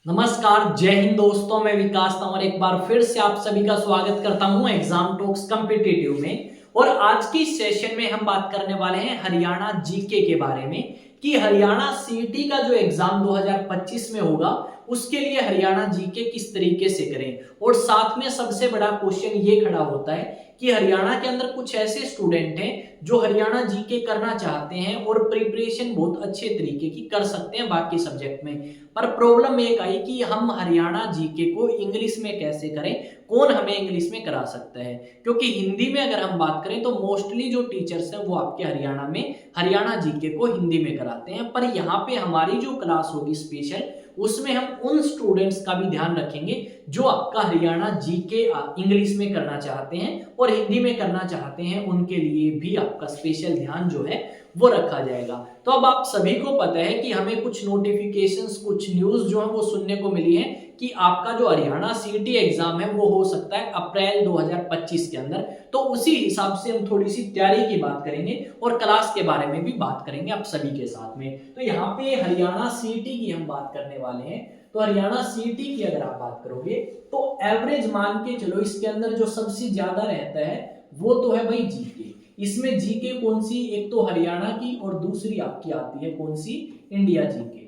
नमस्कार, जय हिंद दोस्तों। मैं विकास तंवर एक बार फिर से आप सभी का स्वागत करता हूं एग्जाम टॉक्स कॉम्पिटिटिव में। और आज की सेशन में हम बात करने वाले हैं हरियाणा जीके के बारे में कि हरियाणा सीईटी का जो एग्जाम 2025 में होगा उसके लिए हरियाणा जीके किस तरीके से करें। और साथ में सबसे बड़ा क्वेश्चन ये खड़ा होता है कि हरियाणा के अंदर कुछ ऐसे स्टूडेंट हैं जो हरियाणा जीके करना चाहते हैं और प्रिपरेशन बहुत अच्छे तरीके की कर सकते हैं बाकी सब्जेक्ट में, पर प्रॉब्लम एक आई कि हम हरियाणा जीके को इंग्लिश में कैसे करें, कौन हमें इंग्लिश में करा सकता है। क्योंकि हिंदी में अगर हम बात करें तो मोस्टली जो टीचर्स हैं वो आपके हरियाणा में हरियाणा जीके को हिंदी में कराते हैं, पर यहाँ पे हमारी जो क्लास होगी स्पेशल उसमें हम उन स्टूडेंट्स का भी ध्यान रखेंगे जो आपका हरियाणा जीके इंग्लिश में करना चाहते हैं और हिंदी में करना चाहते हैं, उनके लिए भी आपका स्पेशल ध्यान जो है वो रखा जाएगा। तो अब आप सभी को पता है कि हमें कुछ नोटिफिकेशंस, कुछ न्यूज जो है वो सुनने को मिली है कि आपका जो हरियाणा सीईटी एग्जाम है वो हो सकता है अप्रैल 2025 के अंदर। तो उसी हिसाब से हम थोड़ी सी तैयारी की बात करेंगे और क्लास के बारे में भी बात करेंगे आप सभी के साथ में। तो यहाँ पे हरियाणा सीईटी की हम बात करने वाले हैं। तो हरियाणा सीईटी की अगर आप बात करोगे तो एवरेज मान के चलो इसके अंदर जो सबसे ज्यादा रहता है वो तो है भाई जीके। इसमें जीके कौन सी, एक तो हरियाणा की और दूसरी आपकी आती है कौन सी, इंडिया जीके।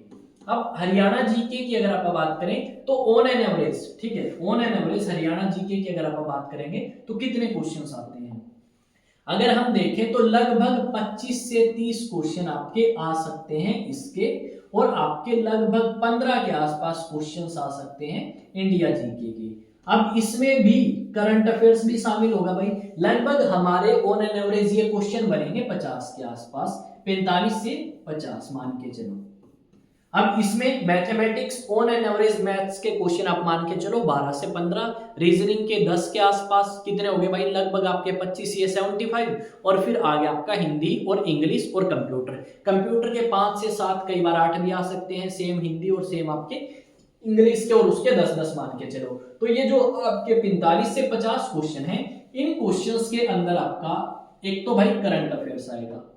अब हरियाणा जीके की अगर आप बात करें तो ऑन एन एवरेज, ठीक है, on an average Haryana GK की अगर आप बात करेंगे तो कितने क्वेश्चंस आते हैं, अगर हम देखें तो लगभग 25 से 30 क्वेश्चन आपके आ सकते हैं इसके, और आपके लगभग 15 के आसपास क्वेश्चंस आ सकते हैं इंडिया जीके के। अब इसमें भी करंट अफेयर्स भी शामिल होगा भाई। लगभग हमारे ऑन एन एवरेज ये क्वेश्चन बनेंगे 50 के आसपास, 45 से 50 मान के चलो। अब इसमें mathematics on an average maths के क्वेश्चन आप मान के चलो 12 से 15, रीजनिंग के 10 के आसपास, कितने हो गए भाई, लगभग आपके 25 या 75, और फिर आगे आपका हिंदी और इंग्लिश और कंप्यूटर। कंप्यूटर के 5 से 7, कई बार 8 भी आ सकते हैं, सेम हिंदी और सेम आपके इंग्लिश के, और उसके 10-10 मान के चलो। तो ये जो आपके 45 से 50 क्वेश्चन हैं, इन क्वेश्चंस के अंदर आपका एक तो भाई करंट अफेयर्स आएगा,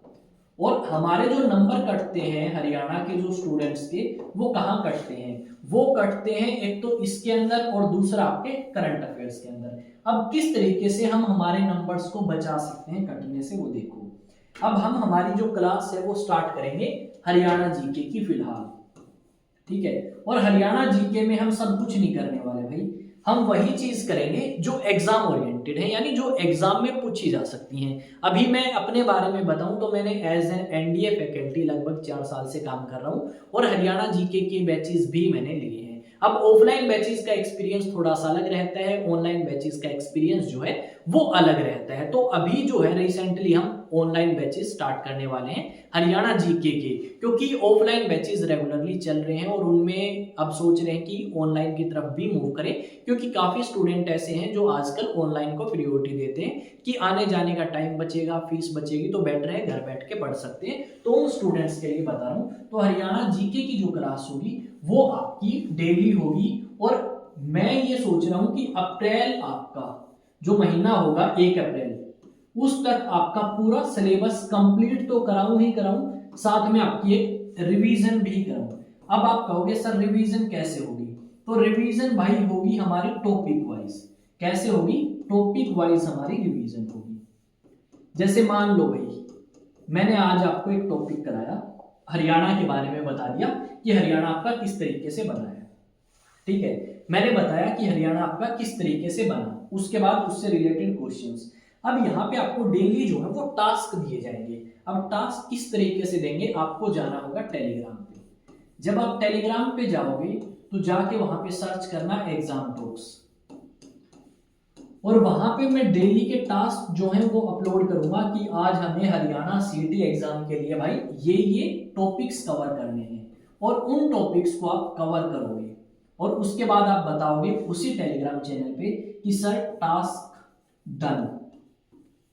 और हमारे जो नंबर कटते हैं हरियाणा के जो स्टूडेंट्स के, वो कहाँ कटते हैं, वो कटते हैं एक तो इसके अंदर और दूसरा आपके करंट अफेयर्स के अंदर। अब किस तरीके से हम हमारे नंबर्स को बचा सकते हैं कटने से, वो देखो। अब हम हमारी जो क्लास है वो स्टार्ट करेंगे हरियाणा जीके की फिलहाल, ठीक है। और हरियाणा जीके में हम सब कुछ नहीं करने वाले भाई, हम वही चीज करेंगे जो एग्जाम ओरिएंटेड है, यानी जो एग्जाम में पूछी जा सकती हैं। अभी मैं अपने बारे में बताऊं तो मैंने एज एन एनडीए फैकल्टी लगभग 4 साल से काम कर रहा हूं, और हरियाणा जीके के बैचेस भी मैंने लिए हैं। अब ऑफलाइन बैचेस का एक्सपीरियंस थोड़ा सा अलग रहता है, ऑनलाइन बैचेस का एक्सपीरियंस जो है वो अलग रहता है। तो अभी जो है रिसेंटली हम ऑनलाइन बैचेस स्टार्ट करने वाले हैं हरियाणा जीके के, क्योंकि ऑफलाइन बैचेस रेगुलरली चल रहे हैं और उनमें अब सोच रहे हैं कि ऑनलाइन की तरफ भी मूव करें, क्योंकि काफी स्टूडेंट ऐसे हैं जो आजकल ऑनलाइन को प्रायोरिटी देते हैं कि आने जाने का टाइम बचेगा, फीस बचेगी, तो बेटर है घर बैठ के पढ़ सकते हैं। तो उन स्टूडेंट्स के लिए बता रहा हूँ। तो हरियाणा जीके की जो क्लास होगी वो आपकी डेली होगी, और मैं ये सोच रहा हूँ कि अप्रैल आपका जो महीना होगा 1 अप्रैल, उस तक आपका पूरा सिलेबस कंप्लीट तो कराऊं ही कराऊं, साथ में आपकी एक रिवीजन भी कराऊं। अब आप कहोगे सर रिवीजन कैसे होगी, तो रिवीजन भाई होगी हमारी टॉपिक वाइज। कैसे होगी, टॉपिक वाइज हमारी रिवीजन होगी। जैसे मान लो भाई मैंने आज आपको एक टॉपिक कराया, हरियाणा के बारे में बता दिया कि हरियाणा आपका किस तरीके से बना है, ठीक है, मैंने बताया कि हरियाणा आपका किस तरीके से बना, उसके बाद उससे रिलेटेड क्वेश्चंस। अब यहाँ पे आपको डेली जो है वो टास्क दिए जाएंगे। अब टास्क किस तरीके से देंगे, आपको जाना होगा टेलीग्राम पे। जब आप टेलीग्राम पे जाओगे तो जाके वहां पे सर्च करना एग्जाम टॉक्स, और वहां पे मैं डेली के टास्क जो है वो अपलोड करूंगा कि आज हमें हरियाणा सीईटी एग्जाम के लिए भाई ये टॉपिक्स कवर करने हैं, और उन टॉपिक्स को आप कवर करोगे, और उसके बाद आप बताओगे उसी टेलीग्राम चैनल पे कि सर टास्क डन,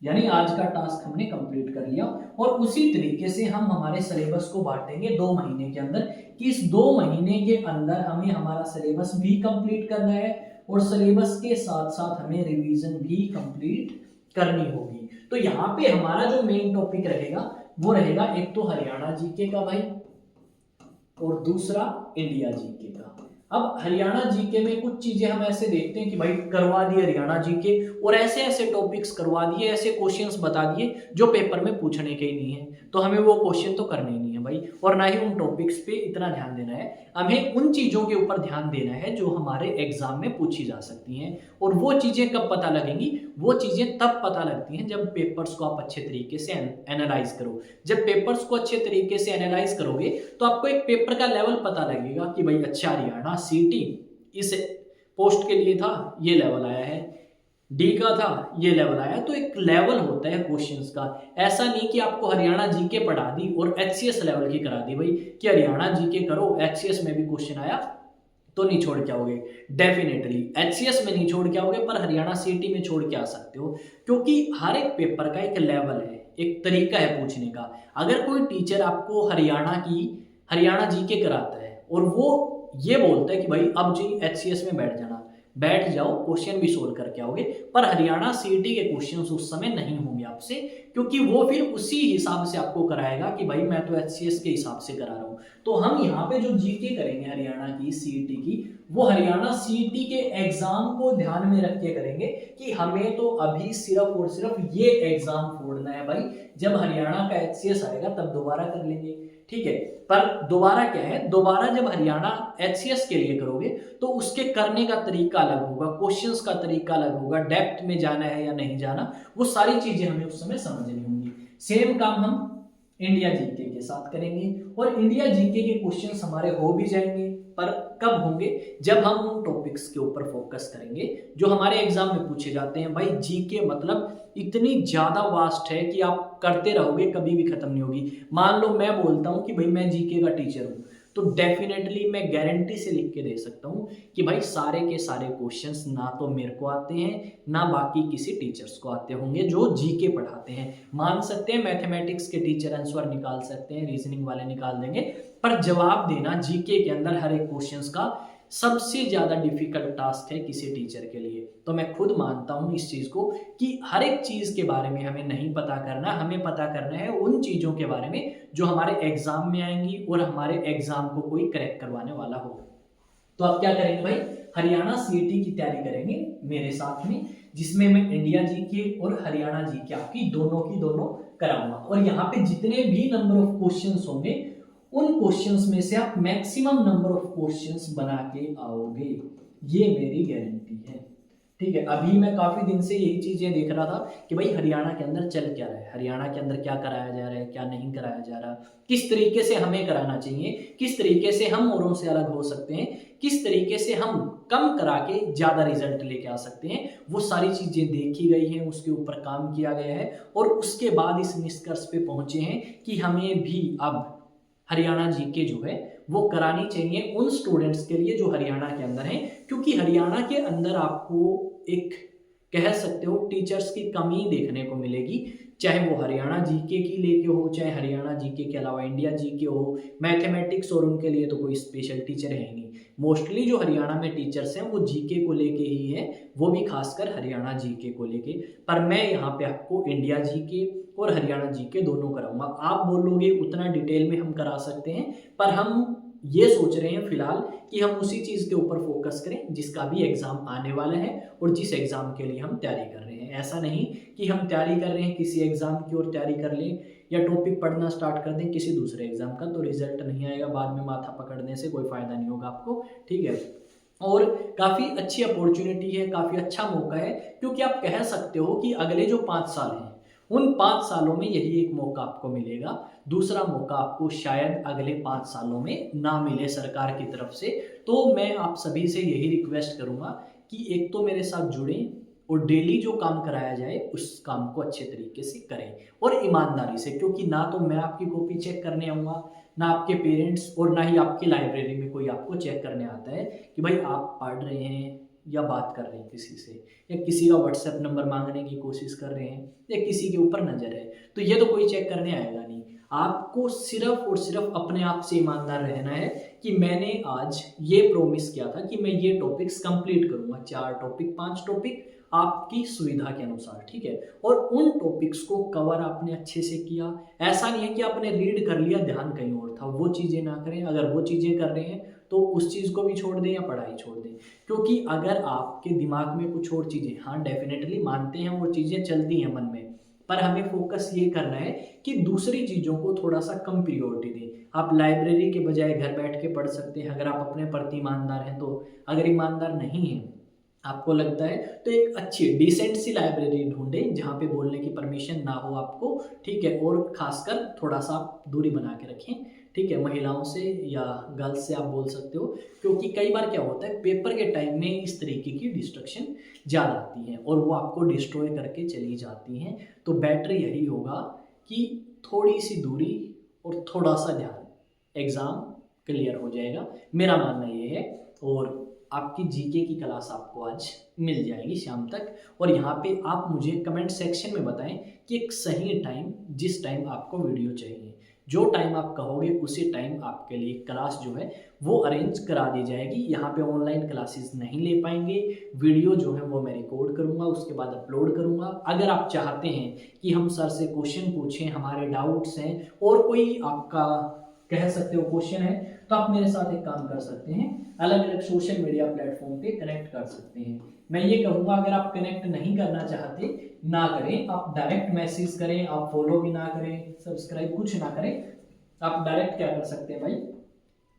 यानी आज का टास्क हमने कंप्लीट कर लिया। और उसी तरीके से हम हमारे सिलेबस को बांटेंगे 2 महीने के अंदर, कि इस 2 महीने के अंदर हमें हमारा सिलेबस भी कंप्लीट करना है, और सिलेबस के साथ साथ हमें रिवीजन भी कंप्लीट करनी होगी। तो यहाँ पे हमारा जो मेन टॉपिक रहेगा वो रहेगा एक तो हरियाणा जीके का भाई, और दूसरा इंडिया जीके का। अब हरियाणा जीके में कुछ चीजें हम ऐसे देखते हैं कि भाई करवा दिए हरियाणा जीके, और ऐसे ऐसे टॉपिक्स करवा दिए, ऐसे क्वेश्चंस बता दिए जो पेपर में पूछने के ही नहीं है, तो हमें वो क्वेश्चन तो करने ही नहीं है भाई, और ना ही उन टॉपिक्स पे इतना ध्यान देना है। हमें उन चीजों के ऊपर ध्यान देना है जो हमारे एग्जाम में पूछी जा सकती हैं। और वो चीजें कब पता लगेंगी? वो चीजें तब पता लगती हैं जब पेपर्स को आप अच्छे तरीके से एनालाइज करो। जब पेपर्स को अच्छे तरीके से एनालाइज करोगे तो आपको एक पेपर का लेवल पता लगेगा कि भाई अच्छा हरियाणा सीटी इस पोस्ट के लिए था, ये लेवल आया है, डी का था ये लेवल आया। तो एक लेवल होता है क्वेश्चंस का। ऐसा नहीं कि आपको हरियाणा जीके पढ़ा दी और एचसीएस लेवल की करा दी भाई कि हरियाणा जीके करो, एचसीएस में भी क्वेश्चन आया तो नहीं छोड़ के आओगे। डेफिनेटली एचसीएस में नहीं छोड़ के आओगे, पर हरियाणा सीटी में छोड़ के आ सकते हो, क्योंकि हर एक पेपर का एक लेवल है, एक तरीका है पूछने का। अगर कोई टीचर आपको हरियाणा जीके कराता है और वो ये बोलता है कि भाई अब जी एचसीएस में बैठ जाओ, क्वेश्चन भी सोल्व करके आओगे, पर हरियाणा सीटी के क्वेश्चंस उस समय नहीं होंगे आपसे, क्योंकि वो फिर उसी हिसाब से आपको कराएगा कि भाई मैं तो एचसीएस के हिसाब से करा रहा हूं। तो हम यहाँ पे जो जीके करेंगे हरियाणा की सीटी की, वो हरियाणा सीटी के एग्जाम को ध्यान में रख के करेंगे कि हमें तो अभी सिर्फ और सिर्फ ये एग्जाम फोड़ना है भाई। जब हरियाणा का एचसीएस आएगा तब दोबारा कर लेंगे, ठीक है। पर दोबारा क्या है, दोबारा जब हरियाणा एचसीएस के लिए करोगे तो उसके करने का तरीका अलग होगा, क्वेश्चंस का तरीका अलग होगा, डेप्थ में जाना है या नहीं जाना, वो सारी चीजें हमें उस समय समझनी होंगी। सेम काम हम इंडिया जीके के साथ करेंगे, और इंडिया जीके के क्वेश्चंस हमारे हो भी जाएंगे, पर कब होंगे? जब हम उन टॉपिक्स के ऊपर फोकस करेंगे जो हमारे एग्जाम में पूछे जाते हैं। भाई जीके मतलब इतनी ज्यादा वास्ट है कि आप करते रहोगे, कभी भी खत्म नहीं होगी। मान लो मैं बोलता हूं कि भाई मैं जीके का टीचर हूं, तो डेफिनेटली मैं गारंटी से लिख के दे सकता हूं कि भाई सारे के सारे क्वेश्चंस ना तो मेरे को आते हैं, ना बाकी किसी टीचर्स को आते होंगे जो जीके पढ़ाते हैं। मान सकते हैं मैथमेटिक्स के टीचर आंसर निकाल सकते हैं, रीजनिंग वाले निकाल देंगे, पर जवाब देना जीके के अंदर हर एक क्वेश्चंस का सबसे ज्यादा डिफिकल्ट टास्क है किसी टीचर के लिए। तो मैं खुद मानता हूं इस चीज को कि हर एक चीज के बारे में हमें नहीं पता करना, हमें पता करना है उन चीजों के बारे में जो हमारे एग्जाम में आएंगी और हमारे एग्जाम को कोई करेक्ट करवाने वाला हो। तो आप क्या करेंगे भाई, हरियाणा सीटी की तैयारी करेंगे मेरे साथ में, जिसमें मैं इंडिया जीके और हरियाणा जीके आपकी दोनों की दोनों कराऊंगा। और यहाँ पे जितने भी नंबर ऑफ क्वेश्चंस होंगे उन क्वेश्चंस में से आप मैक्सिमम नंबर ऑफ क्वेश्चंस बना के आओगे, ये मेरी गारंटी है, ठीक है। अभी मैं काफी दिन से यही चीजें देख रहा था कि भाई हरियाणा के अंदर चल क्या रहा है, हरियाणा के अंदर क्या कराया जा रहा है, क्या नहीं कराया जा रहा, किस तरीके से हमें कराना चाहिए, किस तरीके से हम औरों से अलग हो सकते हैं, किस तरीके से हम कम करा के ज्यादा रिजल्ट लेके आ सकते हैं। वो सारी चीजें देखी गई हैं, उसके ऊपर काम किया गया है, और उसके बाद इस निष्कर्ष पे पहुंचे हैं कि हमें भी अब हरियाणा जीके जो है वो करानी चाहिए उन स्टूडेंट्स के लिए जो हरियाणा के अंदर हैं, क्योंकि हरियाणा के अंदर आपको एक कह सकते हो टीचर्स की कमी देखने को मिलेगी, चाहे वो हरियाणा जीके की लेके हो, चाहे हरियाणा जीके के अलावा इंडिया जीके हो, मैथमेटिक्स और उनके लिए तो कोई स्पेशल टीचर है नहीं। मोस्टली जो हरियाणा में टीचर्स हैं वो जीके को लेके ही है, वो भी खासकर हरियाणा जीके को लेके। पर मैं यहाँ पे आपको इंडिया जीके और हरियाणा जीके दोनों कराऊंगा। आप बोलोगे उतना डिटेल में हम करा सकते हैं, पर हम ये सोच रहे हैं फिलहाल कि हम उसी चीज के ऊपर फोकस करें जिसका भी एग्जाम आने वाला है और जिस एग्जाम के लिए हम तैयारी कर रहे हैं। ऐसा नहीं कि हम तैयारी कर रहे हैं किसी एग्जाम की और तैयारी कर लें या टॉपिक पढ़ना स्टार्ट कर दें किसी दूसरे एग्जाम का, तो रिजल्ट नहीं आएगा, बाद में माथा पकड़ने से कोई फायदा नहीं होगा आपको, ठीक है। और काफी अच्छी अपॉर्चुनिटी है, काफी अच्छा मौका है, क्योंकि आप कह सकते हो कि अगले जो 5 साल हैं उन 5 सालों में यही एक मौका आपको मिलेगा। दूसरा मौका आपको शायद अगले 5 सालों में ना मिले सरकार की तरफ से। तो मैं आप सभी से यही रिक्वेस्ट करूंगा कि एक तो मेरे साथ जुड़ें और डेली जो काम कराया जाए उस काम को अच्छे तरीके से करें और ईमानदारी से, क्योंकि ना तो मैं आपकी कॉपी चेक करने आऊँगा, ना आपके पेरेंट्स, और ना ही आपकी लाइब्रेरी में कोई आपको चेक करने आता है कि भाई आप पढ़ रहे हैं या बात कर रहे हैं किसी से, या किसी का व्हाट्सएप नंबर मांगने की कोशिश कर रहे हैं, या किसी के ऊपर नजर है, तो ये तो कोई चेक करने आएगा नहीं। आपको सिर्फ और सिर्फ अपने आप से ईमानदार रहना है कि मैंने आज ये प्रॉमिस किया था कि मैं ये टॉपिक्स कंप्लीट करूंगा, 4 टॉपिक 5 टॉपिक आपकी सुविधा के अनुसार, ठीक है। और उन टॉपिक्स को कवर आपने अच्छे से किया। ऐसा नहीं है कि आपने रीड कर लिया ध्यान कहीं और था, वो चीजें ना करें। अगर वो चीजें कर रहे हैं तो उस चीज़ को भी छोड़ दें या पढ़ाई छोड़ दें। क्योंकि अगर आपके दिमाग में कुछ और चीज़ें, हाँ डेफिनेटली मानते हैं वो चीज़ें चलती हैं मन में, पर हमें फोकस ये करना है कि दूसरी चीज़ों को थोड़ा सा कम प्रियोरिटी दें। आप लाइब्रेरी के बजाय घर बैठ के पढ़ सकते हैं अगर आप अपने प्रति ईमानदार हैं तो। अगर ईमानदार नहीं हैं, आपको लगता है, तो एक अच्छी डिसेंट सी लाइब्रेरी ढूंढें जहाँ पे बोलने की परमिशन ना हो आपको, ठीक है। और खासकर थोड़ा सा आप दूरी बना के रखें, ठीक है, महिलाओं से या गर्ल्स से आप बोल सकते हो। क्योंकि कई बार क्या होता है, पेपर के टाइम में इस तरीके की डिस्ट्रक्शन ज़्यादा आती हैं और वो आपको डिस्ट्रॉय करके चली जाती हैं। तो बेटर यही होगा कि थोड़ी सी दूरी और थोड़ा सा ध्यान, एग्ज़ाम क्लियर हो जाएगा, मेरा मानना ये है। और आपकी जीके की क्लास आपको आज मिल जाएगी शाम तक। और यहाँ पे आप मुझे कमेंट सेक्शन में बताएं कि एक सही टाइम, जिस टाइम आपको वीडियो चाहिए, जो टाइम आप कहोगे उसी टाइम आपके लिए क्लास जो है वो अरेंज करा दी जाएगी। यहाँ पे ऑनलाइन क्लासेस नहीं ले पाएंगे, वीडियो जो है वो मैं रिकॉर्ड करूँगा, उसके बाद अपलोड करूँगा। अगर आप चाहते हैं कि हम सर से क्वेश्चन पूछें, हमारे डाउट्स हैं और कोई आपका कह सकते हो क्वेश्चन है, तो आप मेरे साथ एक काम कर सकते हैं, अलग अलग सोशल मीडिया प्लेटफॉर्म पे कनेक्ट कर सकते हैं। मैं ये कहूँगा अगर आप कनेक्ट नहीं करना चाहते ना करें, आप डायरेक्ट मैसेज करें, आप फॉलो भी ना करें, सब्सक्राइब कुछ ना करें, आप डायरेक्ट क्या कर सकते हैं भाई,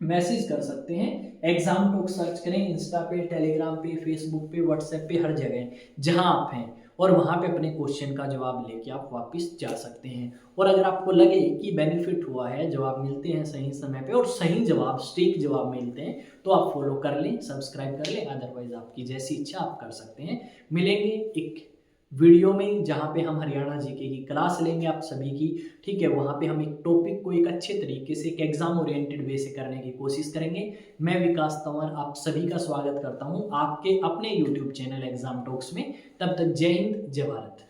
मैसेज कर सकते हैं। एग्जाम टॉक सर्च करें इंस्टा पे, टेलीग्राम पे, फेसबुक पे, व्हाट्सएप पे, हर जगह जहां आप हैं, और वहां पे अपने क्वेश्चन का जवाब लेके आप वापस जा सकते हैं। और अगर आपको लगे कि बेनिफिट हुआ है, जवाब मिलते हैं सही समय पे और सही जवाब, स्ट्रिक्ट जवाब मिलते हैं, तो आप फॉलो कर लें, सब्सक्राइब कर लें। अदरवाइज आपकी जैसी इच्छा आप कर सकते हैं। मिलेंगे एक वीडियो में जहाँ पे हम हरियाणा जीके की क्लास लेंगे आप सभी की, ठीक है। वहाँ पे हम एक टॉपिक को एक अच्छे तरीके से, एक एग्जाम ओरिएंटेड वे से करने की कोशिश करेंगे। मैं विकास तंवर आप सभी का स्वागत करता हूँ आपके अपने यूट्यूब चैनल एग्जाम टॉक्स में। तब तक जय हिंद, जय भारत।